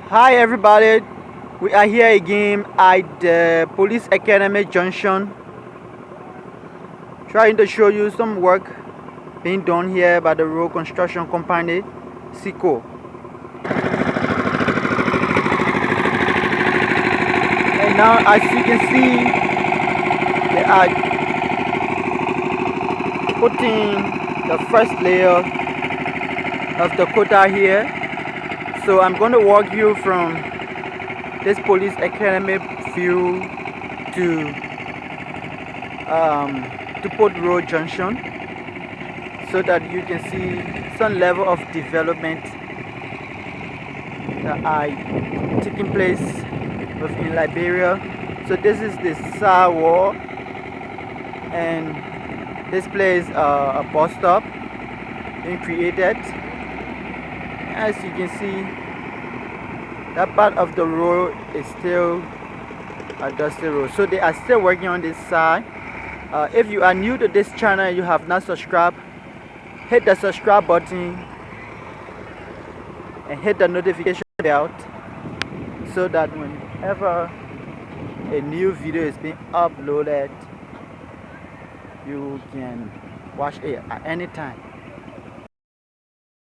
Hi everybody, we are here again at the Police Academy Junction, trying to show you some work being done here by the road construction company, SICO. And now as you can see, they are putting the first layer of the quota here. So I'm going to walk you from this Police Academy view to Port Road Junction, so that you can see some level of development that are taking place within Liberia. So this is the SAR wall, and this place a bus stop being created. As you can see, that part of the road is still a dusty road, so they are still working on this side. If you are new to this channel and you have not subscribed, hit the subscribe button and hit the notification bell, so that whenever a new video is being uploaded, you can watch it at any time.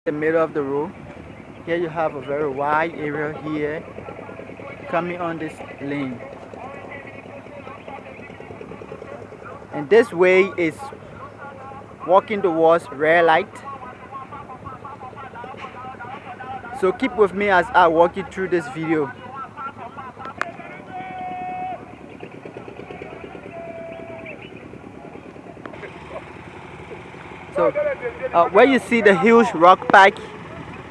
In the middle of the road, here you have a very wide area here coming on this lane, and this way is walking towards red light. So keep with me as I walk you through this video. So where you see the huge rock pack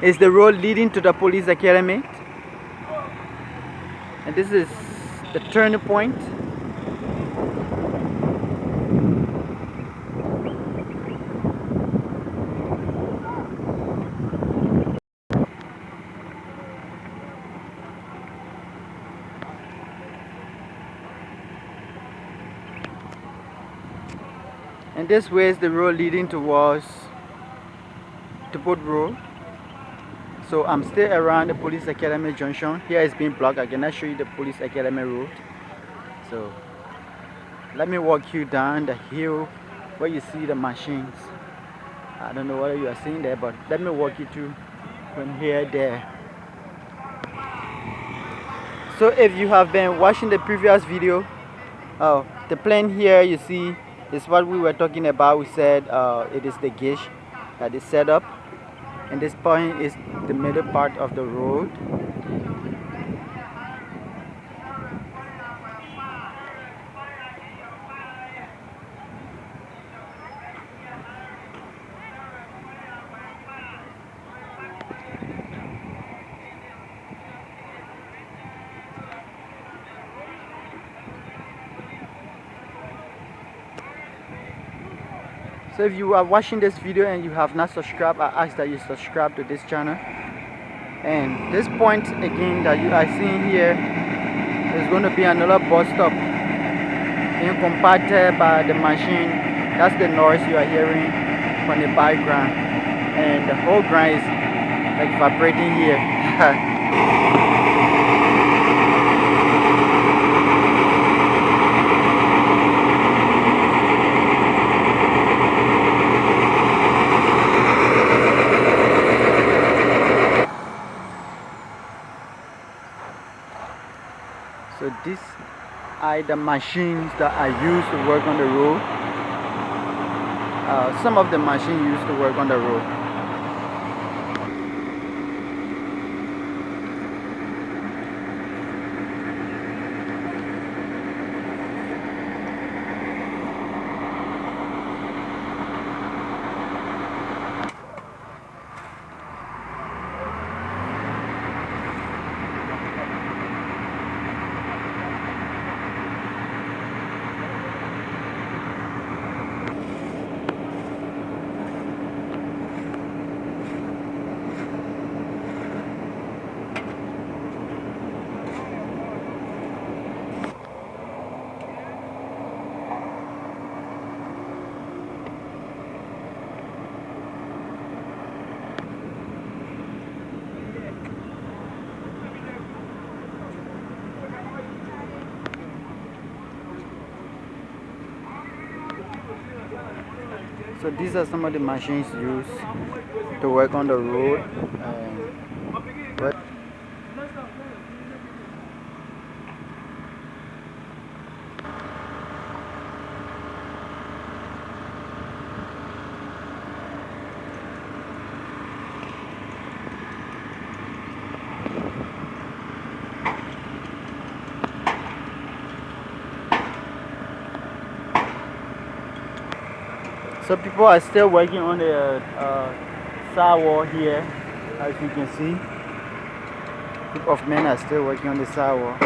is the road leading to the Police Academy, and this is the turning point. And this way is the road leading towards the Port Road. So I'm still around the Police Academy Junction. Here is being blocked. I cannot show you the Police Academy road. So let me walk you down the hill where you see the machines. I don't know what you are seeing there, but let me walk you through from here there. So if you have been watching the previous video, the plan here you see is what we were talking about. We said it is the gauge that is set up, and this point is the middle part of the road. So if you are watching this video and you have not subscribed, I ask that you subscribe to this channel. And this point again that you are seeing here is going to be another bus stop being compacted by the machine. That's the noise you are hearing from the background, and the whole ground is like vibrating here. So these are the machines that are used to work on the road. Some of the machines used to work on the road. So these are some of the machines used to work on the road. But so people are still working on the sidewalk here, as you can see. A group of men are still working on the sidewalk.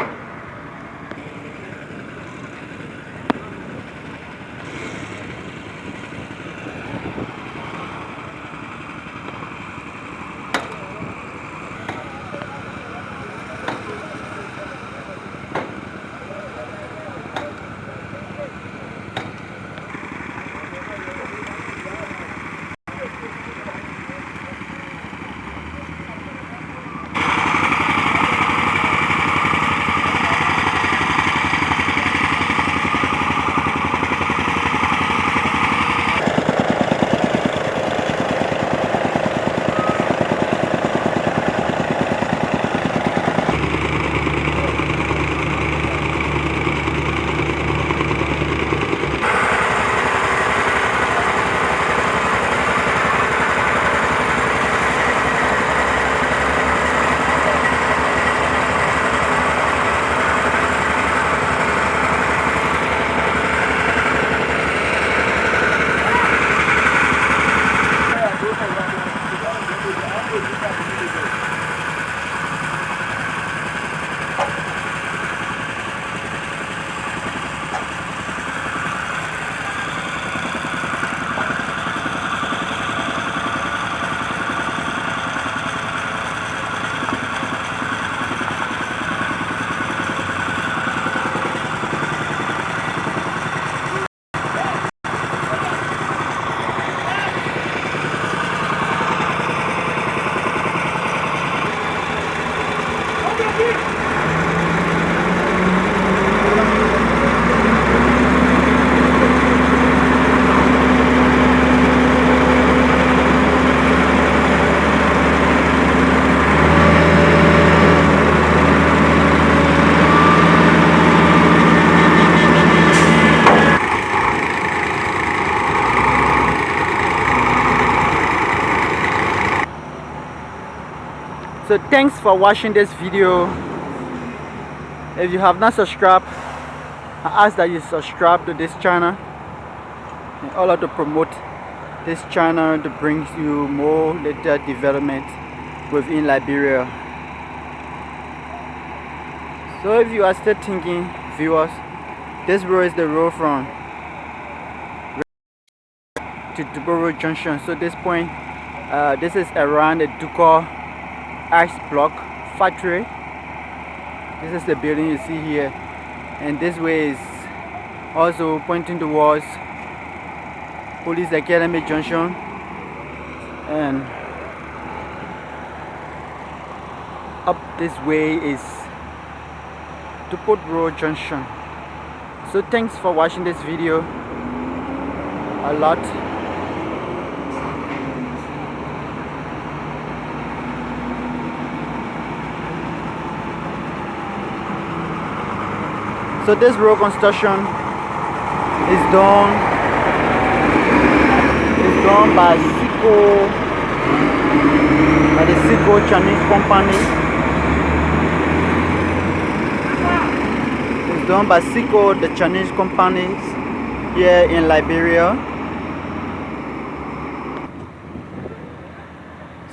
So thanks for watching this video. If you have not subscribed, I ask that you subscribe to this channel in order to promote this channel to bring you more later development within Liberia. So if you are still thinking, viewers, this road is the road from to Duboro Junction. So this point, this is around the Ducal Ice Block Factory. This is the building you see here, and this way is also pointing towards Police Academy Junction, and up this way is Duboro Junction. So thanks for watching this video a lot. So this road construction is done by the Seco Chinese company. It's done by Seco, the Chinese companies here in Liberia.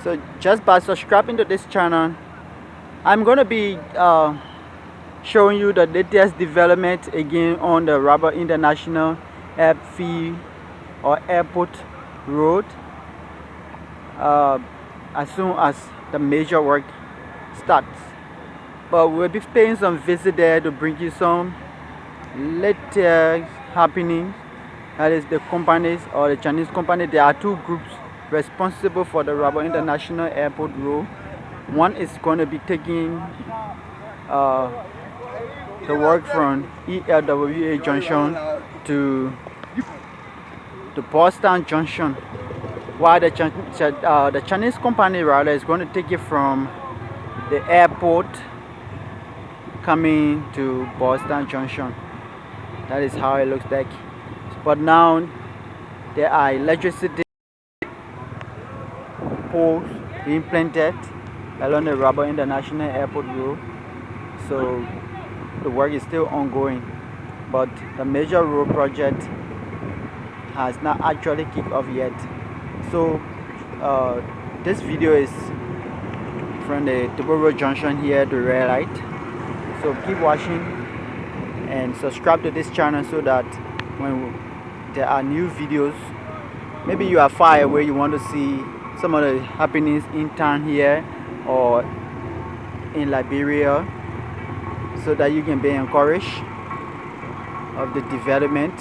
So just by subscribing to this channel, I'm gonna be showing you the latest development again on the Rubber International Airfield or Airport Road as soon as the major work starts. But we'll be paying some visit there to bring you some latest happenings. That is the companies or the Chinese company. There are two groups responsible for the Rubber International Airport Road. One is going to be taking the work from ELWA Junction to to Boston Junction, while the Chinese company rather is going to take it from the airport coming to Boston Junction. That is how it looks like. But now there are electricity poles being planted along the Rubber International Airport Road, so the work is still ongoing, but the major road project has not actually kicked off yet. So this video is from the Double Road Junction here to Red Light. So keep watching and subscribe to this channel so that when there are new videos, maybe you are far away, you want to see some of the happenings in town here or in Liberia, so that you can be encouraged of the development.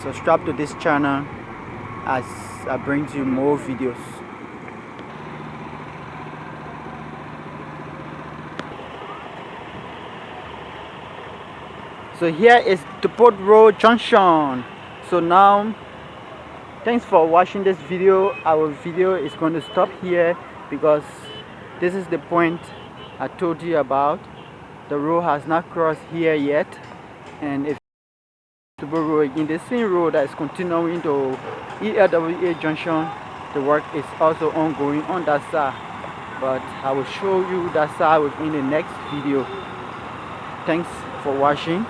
Subscribe to this channel as I bring to you more videos. So here is the Port Road Junction. So now, thanks for watching this video. Our video is going to stop here because this is the point I told you about. The road has not crossed here yet, and if the road in the same road that is continuing to ELWA Junction, the work is also ongoing on that side, but I will show you that side in the next video. Thanks for watching.